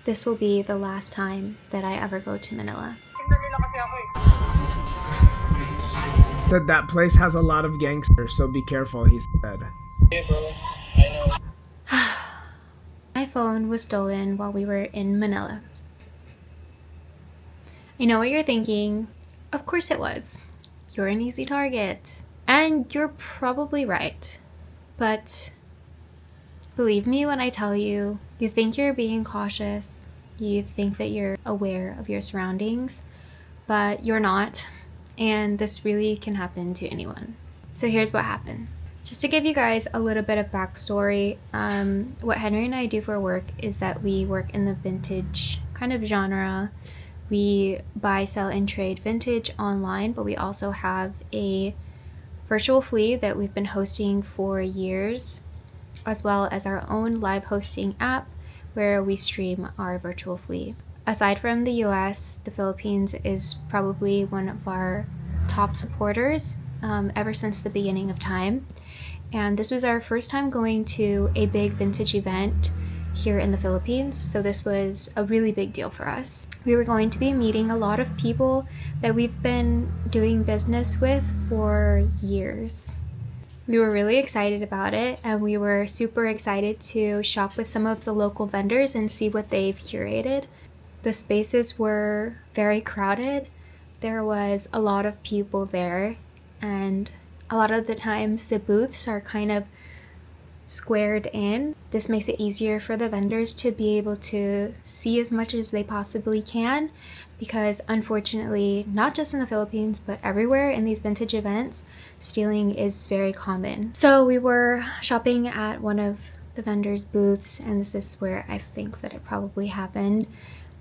this will be the last time that I ever go to Manila. Said that place has a lot of gangsters, so be careful, he said. Yeah, bro. I know. My phone was stolen while we were in Manila. I know what you're thinking. Of course it was. You're an easy target. And you're probably right. But believe me when I tell you, you think you're being cautious. You think that you're aware of your surroundings, but you're not. And this really can happen to anyone. So here's what happened. Just to give you guys a little bit of backstory, what Henry and I do for work is that we work in the vintage kind of genre. We buy, sell, and trade vintage online, but we also have a virtual flea that we've been hosting for years, as well as our own live hosting app where we stream our virtual flea. Aside from the US, the Philippines is probably one of our top supporters ever since the beginning of time. And this was our first time going to a big vintage event here in the Philippines, so this was a really big deal for us. We were going to be meeting a lot of people that we've been doing business with for years. We were really excited about it, and we were super excited to shop with some of the local vendors and see what they've curated. The spaces were very crowded. There was a lot of people there, and a lot of the times the booths are kind of squared in. This makes it easier for the vendors to be able to see as much as they possibly can, because unfortunately, not just in the Philippines, but everywhere in these vintage events, stealing is very common. So we were shopping at one of the vendors' booths, and this is where I think that it probably happened.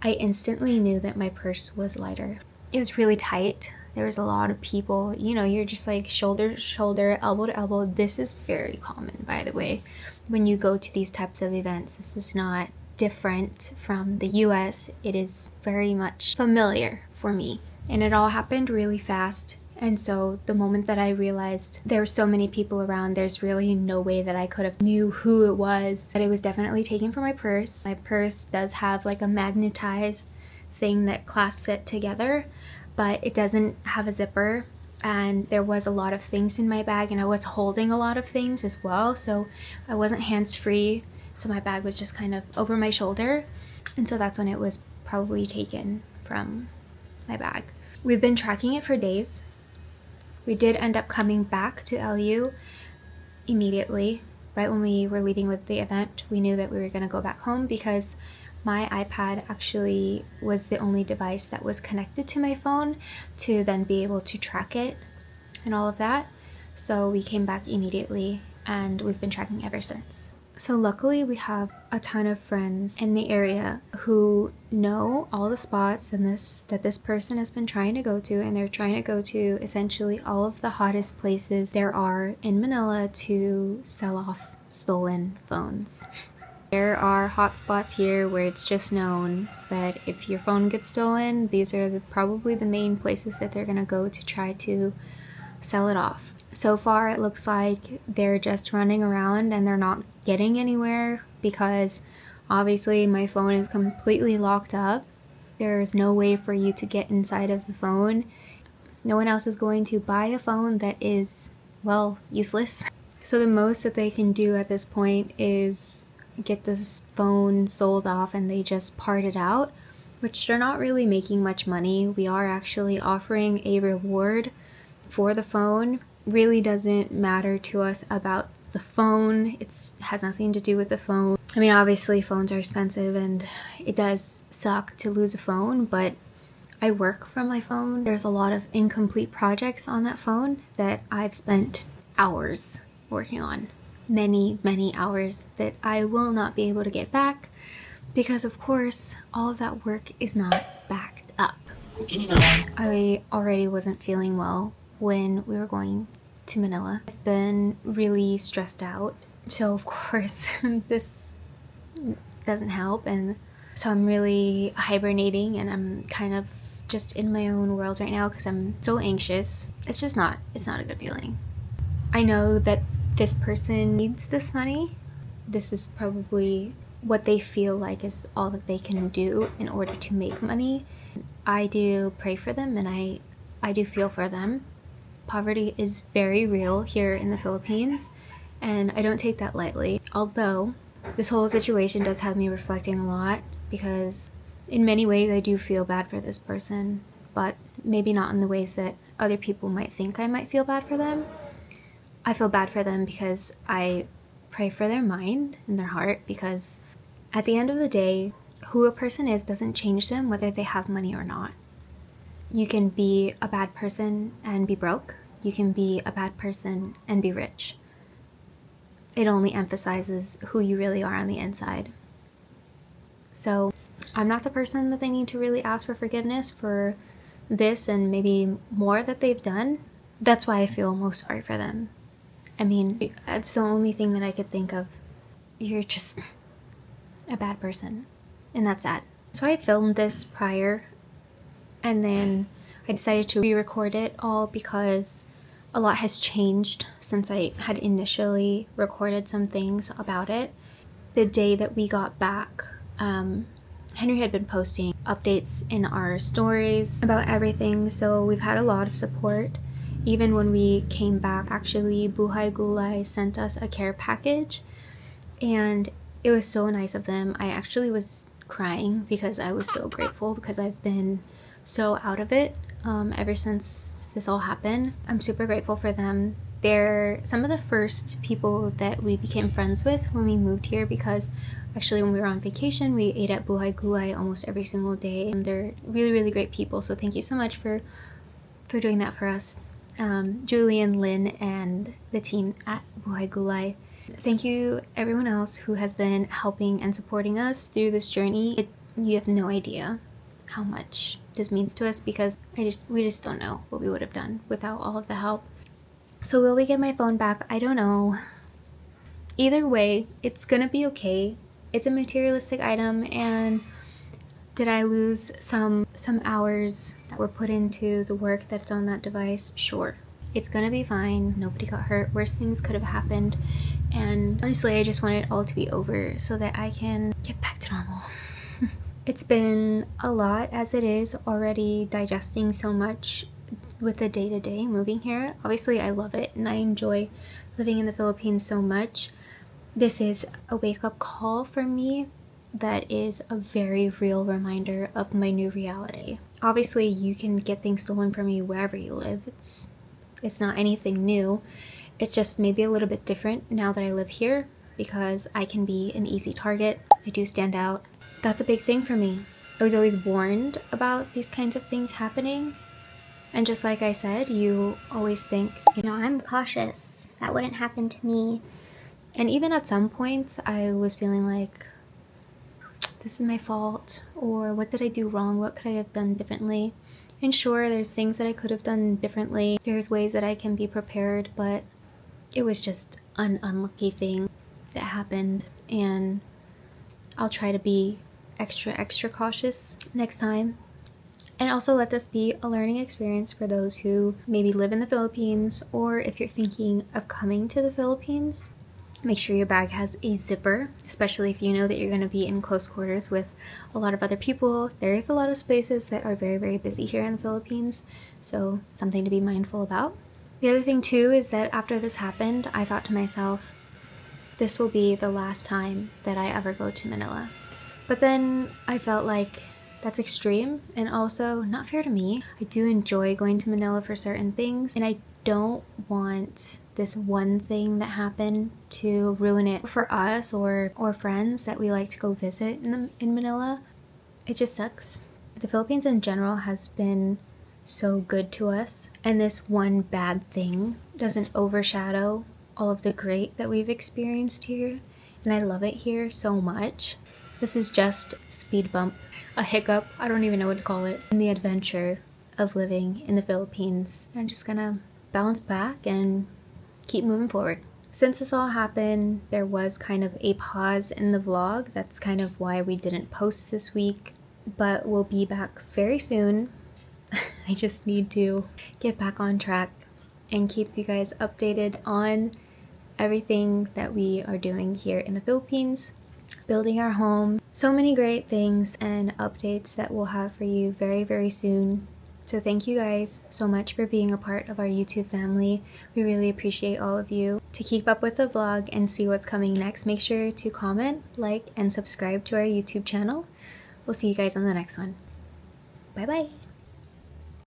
I instantly knew that my purse was lighter. It was really tight. There was a lot of people, you know, you're just like shoulder to shoulder, elbow to elbow. This is very common, by the way, when you go to these types of events. This is not different from the US. It is very much familiar for me. And it all happened really fast. And so the moment that I realized there were so many people around, there's really no way that I could have knew who it was. But it was definitely taken from my purse. My purse does have like a magnetized thing that clasps it together, but it doesn't have a zipper. And there was a lot of things in my bag, and I was holding a lot of things as well, so I wasn't hands-free, so my bag was just kind of over my shoulder, and so that's when it was probably taken from my bag. We've been tracking it for days. We did end up coming back to LU immediately. Right when we were leaving with the event, we knew that we were going to go back home because my iPad actually was the only device that was connected to my phone to then be able to track it and all of that. So we came back immediately, and we've been tracking ever since. So luckily we have a ton of friends in the area who know all the spots and that this person has been trying to go to, and they're trying to go to essentially all of the hottest places there are in Manila to sell off stolen phones. There are hotspots here where it's just known that if your phone gets stolen, these are probably the main places that they're gonna go to try to sell it off. So far, it looks like they're just running around and they're not getting anywhere because obviously my phone is completely locked up. There's no way for you to get inside of the phone. No one else is going to buy a phone that is, well, useless. So the most that they can do at this point is get this phone sold off, and they just part it out, which they're not really making much money. We are actually offering a reward for the phone. Really doesn't matter to us about the phone. It has nothing to do with the phone. I mean, obviously phones are expensive and it does suck to lose a phone, but I work from my phone. There's a lot of incomplete projects on that phone that I've spent hours working on. Many hours that I will not be able to get back because, of course, all of that work is not backed up. I already wasn't feeling well when we were going to Manila. I've been really stressed out, so of course this doesn't help, and so I'm really hibernating and I'm kind of just in my own world right now because I'm so anxious. It's not a good feeling. I know that this person needs this money. This is probably what they feel like is all that they can do in order to make money. I do pray for them, and I do feel for them. Poverty is very real here in the Philippines, and I don't take that lightly. Although this whole situation does have me reflecting a lot, because in many ways I do feel bad for this person, but maybe not in the ways that other people might think I might feel bad for them. I feel bad for them because I pray for their mind and their heart, because at the end of the day, who a person is doesn't change them whether they have money or not. You can be a bad person and be broke. You can be a bad person and be rich. It only emphasizes who you really are on the inside. So I'm not the person that they need to really ask for forgiveness for this and maybe more that they've done. That's why I feel most sorry for them. I mean, that's the only thing that I could think of. You're just a bad person, and that's sad. So I filmed this prior, and then I decided to re-record it all because a lot has changed since I had initially recorded some things about it. The day that we got back, Henry had been posting updates in our stories about everything, so we've had a lot of support. Even when we came back, actually, Buhay Gulay sent us a care package, and it was so nice of them. I actually was crying because I was so grateful, because I've been so out of it ever since this all happened. I'm super grateful for them. They're some of the first people that we became friends with when we moved here, because actually when we were on vacation, we ate at Buhay Gulay almost every single day. And they're really, really great people. So thank you so much for doing that for us. Julie, Lynn, and the team at Buhay Gulay. Thank you everyone else who has been helping and supporting us through this journey. You have no idea how much this means to us, because we just don't know what we would have done without all of the help. So will we get my phone back? I don't know. Either way, it's gonna be okay. It's a materialistic item, and did I lose some hours that were put into the work that's on that device? Sure. It's gonna be fine. Nobody got hurt. Worse things could have happened. And honestly, I just want it all to be over so that I can get back to normal. It's been a lot as it is already, digesting so much with the day-to-day moving here. Obviously, I love it and I enjoy living in the Philippines so much. This is a wake-up call for me that is a very real reminder of my new reality. Obviously, you can get things stolen from you wherever you live. It's not anything new. It's just maybe a little bit different now that I live here, because I can be an easy target. I do stand out. That's a big thing for me. I was always warned about these kinds of things happening. And just like I said, you always think, I'm cautious. That wouldn't happen to me. And even at some points, I was feeling like, this is my fault, or what did I do wrong? What could I have done differently? And sure, there's things that I could have done differently. There's ways that I can be prepared, but it was just an unlucky thing that happened, and I'll try to be extra cautious next time. And also let this be a learning experience for those who maybe live in the Philippines, or if you're thinking of coming to the Philippines. Make sure your bag has a zipper, especially if you know that you're going to be in close quarters with a lot of other people. There is a lot of spaces that are very, very busy here in the Philippines, so something to be mindful about. The other thing too is that after this happened, I thought to myself, this will be the last time that I ever go to Manila. But then I felt like that's extreme and also not fair to me. I do enjoy going to Manila for certain things, and I don't want this one thing that happened to ruin it for us or friends that we like to go visit in Manila. It just sucks. The Philippines in general has been so good to us, and this one bad thing doesn't overshadow all of the great that we've experienced here, and I love it here so much. This is just a speed bump, a hiccup, I don't even know what to call it, in the adventure of living in the Philippines. I'm just gonna bounce back and keep moving forward. Since this all happened, there was kind of a pause in the vlog. That's kind of why we didn't post this week, but we'll be back very soon. I just need to get back on track and keep you guys updated on everything that we are doing here in the Philippines. building our home. So many great things and updates that we'll have for you very, very soon. So thank you guys so much for being a part of our YouTube family. We really appreciate all of you. To keep up with the vlog and see what's coming next, make sure to comment, like, and subscribe to our YouTube channel. We'll see you guys on the next one. Bye bye!